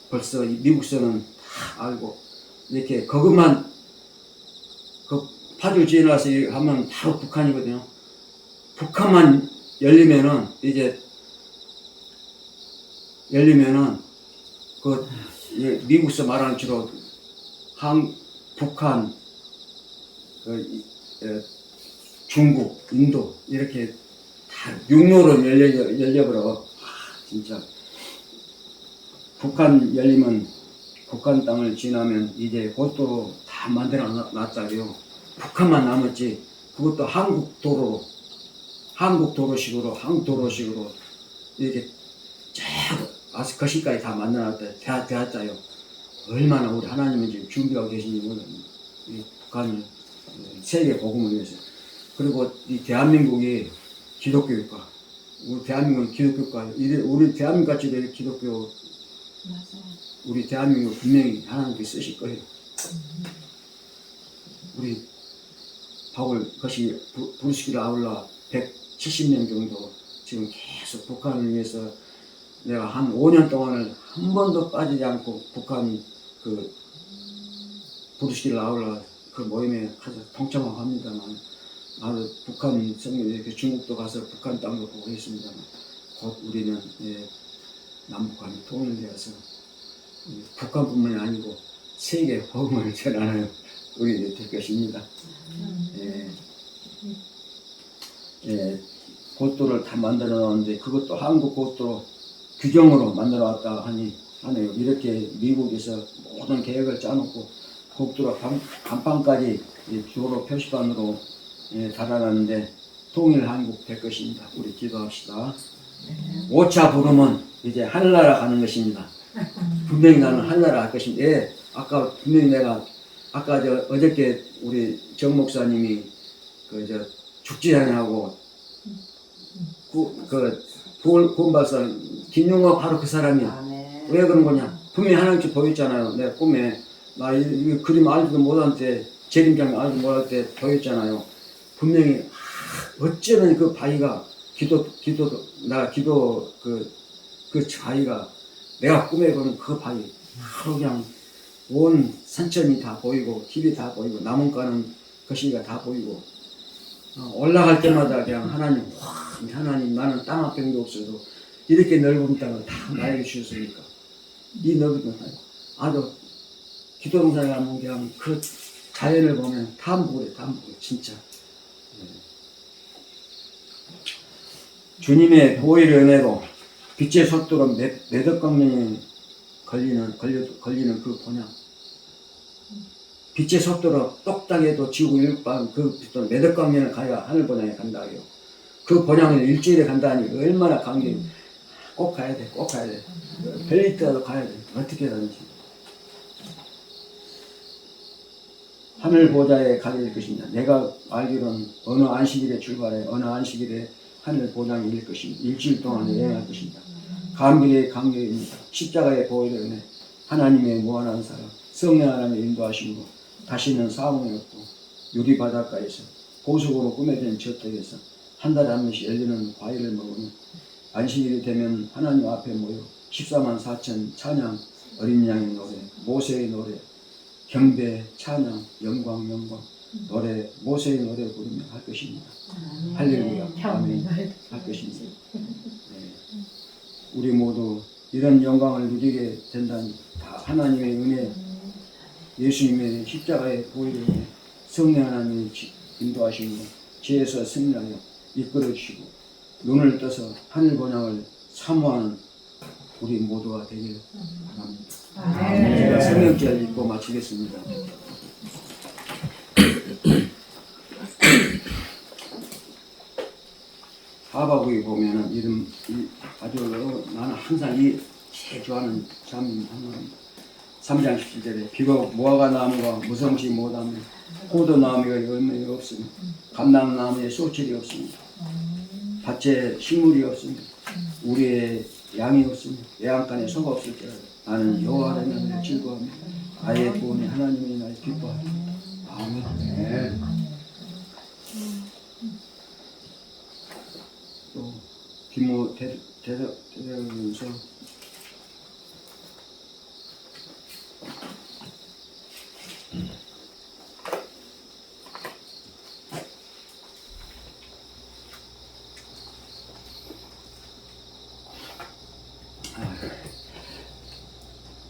벌써 이 미국서는 다 알고, 이렇게 그것만 그 파주 지나서 하면 바로 북한이거든요. 북한만 열리면은 그 미국서 말하는 대로 북한, 중국, 인도 이렇게 다 육로로 열려버려. 진짜 북한 열리면 북한 땅을 지나면 이제 고속도로 다 만들어 놨다고요. 북한만 남았지. 그것도 한국 도로식으로 이렇게 쫙 거시까지 다 만들어놨다. 되었다요. 얼마나 우리 하나님은 지금 준비하고 계신지 몰라요. 이 북한을 세계 복음을 위해서. 그리고 이 대한민국이 기독교국가. 우리 대한민국은 기독교국가. 우리 대한민국 같이 될 기독교. 우리 대한민국 분명히 하나님께서 쓰실 거예요. 우리 바울 것이 부르시기를 아울러 170명 정도 지금 계속 북한을 위해서 내가 한 5년 동안을 한 번도 빠지지 않고 북한 그 부르시기를 아울러 그 모임에 가서 동참하고 합니다만, 나도 북한 성경 이렇게 중국도 가서 북한 땅도 보고 있습니다만, 곧 우리는 남북한이 통일되어서 북한뿐만이 아니고 세계 복음을 전하는 우리 될 것입니다. 고속도로를 다 만들어 놨는데 그것도 한국 고속도로 규정으로 만들어 왔다 하네요. 이렇게 미국에서 모든 계획을 짜놓고 고속도로 간판까지 도로 표시판으로 달아놨는데 통일 한국 될 것입니다. 우리 기도합시다. 5차 부름은 이제 하늘나라 가는 것입니다. 분명히 나는 하늘나라 갈 것입니다. 아까 분명히 아까 어저께 우리 정 목사님이 죽지않냐고 구원받았어. 김용호 바로 그 사람이야. 왜 그런 거냐? 분명히 하나님께 보였잖아요. 내 꿈에 나 이 그림 알지도 못한테 재림장 알지도 못할 때 보였잖아요. 분명히 어쩌면 그 바위가 기도 그 바위가 내가 꿈에 보는 그 바위 바로 그냥 온 산천이 다 보이고 길이 다 보이고 나뭇가는 거시기가 다 보이고 올라갈 때마다 그냥 하나님 나는 땅 한 평도 없어도 이렇게 넓은 땅을 다 나에게 주셨으니까 이 넓은 땅 아주 기도동산에 가면 그냥 그 자연을 보면 탐복을 진짜. 주님의 보혈의 은혜로 빛의 속도로 매덕 광명에 걸리는 그 본향, 빛의 속도로 똑딱해도 지구 일반 그 매덕 광명을 가야 하늘 본향에 간다고요. 그 본향을 일주일에 간다니 얼마나 감격이. 꼭 가야 돼. 벨리트라도 가야 돼. 어떻게든지. 하늘 보좌에 가게 될 것입니다. 내가 알기로는 어느 안식일에 출발해 어느 안식일에 하늘 보좌에 이를 것입니다. 일주일 동안 여행할 것입니다. 감격의 감격입니다. 십자가의 보혈의 은혜, 하나님의 무한한 사랑, 성령 하나님의 인도하심으로 다시는 사망이 없고 유리 바닷가에서 보석으로 꾸며진 저택에서 한 달에 한 번씩 열리는 과일을 먹으며 안식일이 되면 하나님 앞에 모여 14만 4천 찬양, 어린 양의 노래, 모세의 노래, 경배, 찬양, 영광 노래, 모세의 노래 부르며 할 것입니다. 할렐루야, 아멘 할 것입니다. 우리 모두 이런 영광을 누리게 된다니 다 하나님의 은혜, 예수님의 십자가의 보혈의 은혜, 성령 하나님의 인도하심으로 지혜서 승리하여 이끌어 주시고 눈을 떠서 하늘 번영을 사모하는 우리 모두가 되길 바랍니다. 제가 성령절 읽고 마치겠습니다. 하박국에 보면은 이름 아주 나는 항상 이 제일 좋아하는 참 3장 17절에 비록 무화과 나무가 무성치 못하며 포도나무가 열매가 없으며 감람나무에 소출이 없으며 밭에 식물이 없으며 우리의 양이 없으며 외양간에 소가 없을지라도 나는 여호와를 나를 즐거워하며 나의 구원의 하나님이 나를 기뻐하리. 아멘. 또 디모 대대면서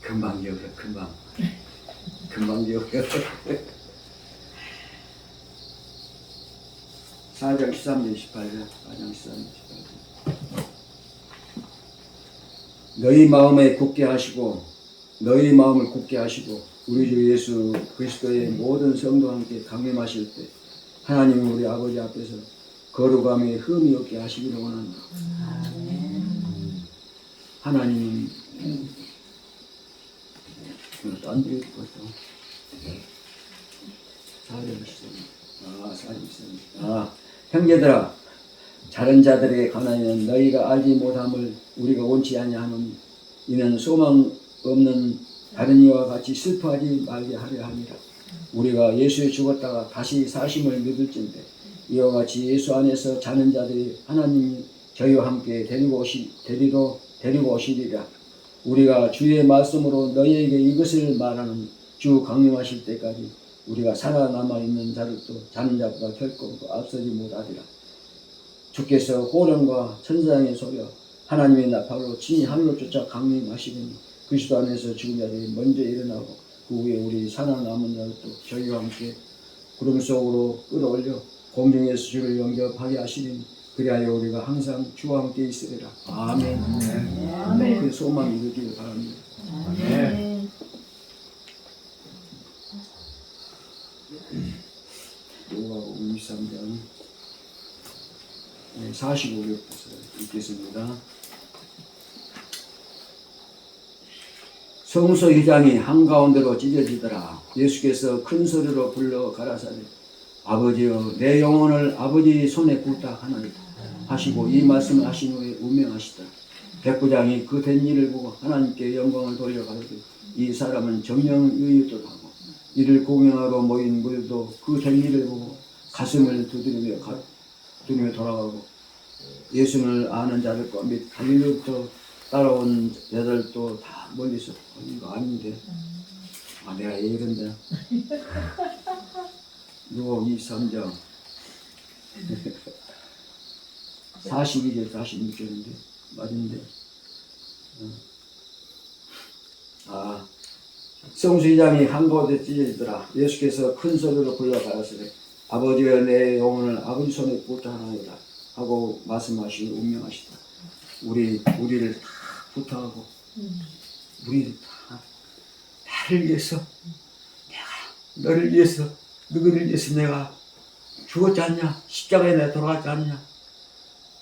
금방 기억해. 금방 기억해. 4장 13절 18절 4장 13절 18절 너희 마음에 굳게 하시고 너희 마음을 굳게 하시고 우리 주 예수 그리스도의 모든 성도와 함께 강림하실 때 하나님 우리 아버지 앞에서 거룩함에 흠이 없게 하시기를 원한다. 하나님은 딴 데 있었어. 4절 형제들아 다른 자들에게 관하여는 너희가 알지 못함을 우리가 원치 아니하노니 이는 소망 없는 다른 이와 같이 슬퍼하지 말게 하려 함이라. 우리가 예수에 죽었다가 다시 사심을 믿을진대 이와 같이 예수 안에서 자는 자들이 하나님이 저희와 함께 데리고 오시리라. 우리가 주의 말씀으로 너희에게 이것을 말하는 주 강림하실 때까지 우리가 살아남아 있는 자들도 자는 자보다 결코 앞서지 못하리라. 주께서 호령과 천사장의 소리와 하나님의 나팔로 친히 하늘로 쫓아 강림하시리니 그리스도 안에서 죽은 자들이 먼저 일어나고 그 후에 우리 살아남은 자들도 저희와 함께 구름 속으로 끌어올려 공중에서 주를 영접하게 하시리니 그리하여 우리가 항상 주와 함께 있으리라. 아멘. 아멘. 그 소망 이루기를 바랍니다. 아멘. 요한복음 23장 45절부터 읽겠습니다. 성소 휘장이 한가운데로 찢어지더라. 예수께서 큰 소리로 불러 가라사대 아버지여 내 영혼을 아버지 손에 굳다 하나이다 하시고 이 말씀을 하신 후에 운명하시다. 백부장이 그 된 일을 보고 하나님께 영광을 돌려 가로되 이 사람은 정령 의롭도하고 이를 공경하러 모인 무리도 그 된 일을 보고 가슴을 두드리며 돌아가고 예수를 아는 자들과 및 갈릴리부터 따라온 자들도 다 멀리서 이거 아닌데 내가 왜 이런데 요 23장 42절 46절인데 맞은데 성수장이 한곳에 찢어지더라. 예수께서 큰 소리로 불러 가라사대 아버지여 내 영혼을 아버지 손에 굳다 하나이다 하고 말씀하시고 운명하시다. 우리를 다 부탁하고 우리를 다 나를 위해서 내가 너를 위해서 누구를 위해서 내가 죽었지 않냐 십자가에 내가 돌아갔지 않냐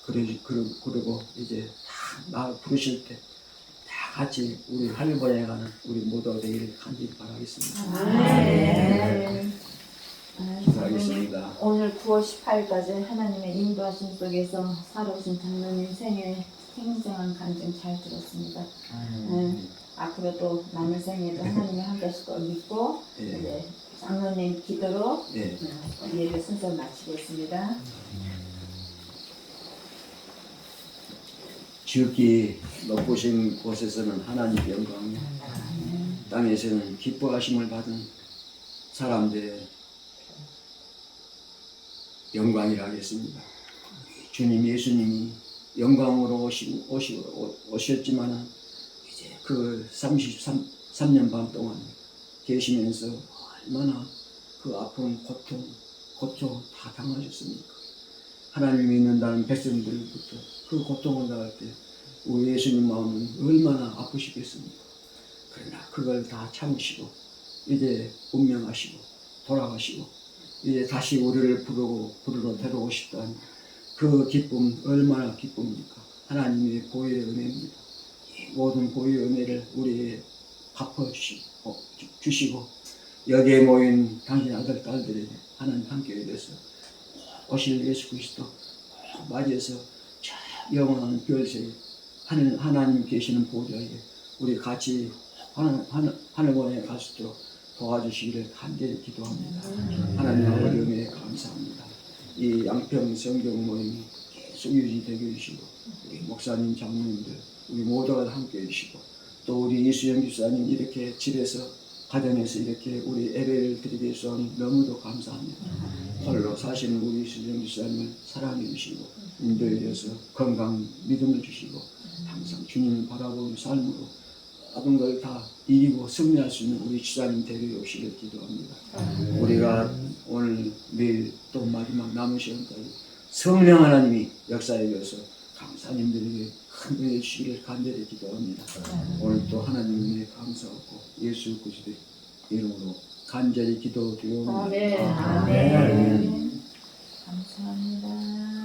그리고 이제 다 나 부르실 때 다 같이 우리 하늘번에 가는 우리 모두가 되기를 간절히 바라겠습니다. 네. 기도하겠습니다. 오늘 9월 18일까지 하나님의 인도하심 속에서 살아오신 장로님 생생한 간증 잘 들었습니다. 앞으로도 남은 생에도 하나님이 함께 하실 걸 믿고 이제 장로님 기도로 예를 순서 마치겠습니다. 지극히 높으신 곳에서는 하나님의 영광이요 땅에서는 기뻐하심을 받은 사람들의 영광이라 하겠습니다. 주님 예수님이 영광으로 오셨지만 이제 그 33년 반 동안 계시면서 얼마나 그 아픈 고통 다 당하셨습니까? 하나님이 믿는다는 백성들부터 그 고통을 당할 때 우리 예수님 마음은 얼마나 아프시겠습니까? 그러나 그걸 다 참으시고 이제 운명하시고 돌아가시고 이제 다시 우리를 부르러 데려오셨다는 그 기쁨 얼마나 기쁩니까? 하나님의 보혈의 은혜입니다. 이 모든 보혈의 은혜를 우리에게 갚아주시고 여기에 모인 당신 아들 딸들에게 하나님 함께 해서 오실 예수 그리스도 맞이해서 저 영원한 별세에 하나님 계시는 보좌에 우리 같이 하늘원에 갈 수 있도록 도와주시기를 간절히 기도합니다. 하나님 아버지 은혜에 감사합니다. 이 양평 성경 모임이 계속 유지되게 해주시고 우리 목사님 장로님들 우리 모두가 함께 해주시고 또 우리 이수영 집사님 이렇게 집에서 가정에서 이렇게 우리 예배를 드리게 해서 너무도 감사합니다. 홀로 사시는 우리 이수영 집사님을 사랑해 주시고 인도해 주셔서 건강 믿음을 주시고 항상 주님을 바라보는 삶으로 모든 걸 다 이기고 승리할 수 있는 우리 집사님 데리고 오시길 기도합니다. 우리가 오늘 내일 또 마지막 남은 시간까지 성령 하나님이 역사해 주셔서 강사님들에게 큰 은혜 주시기를 간절히 기도합니다. 오늘 또 하나님 은혜 감사하고 예수 그리스도의 이름으로 간절히 기도드리옵니다. 아멘. 아멘. 감사합니다.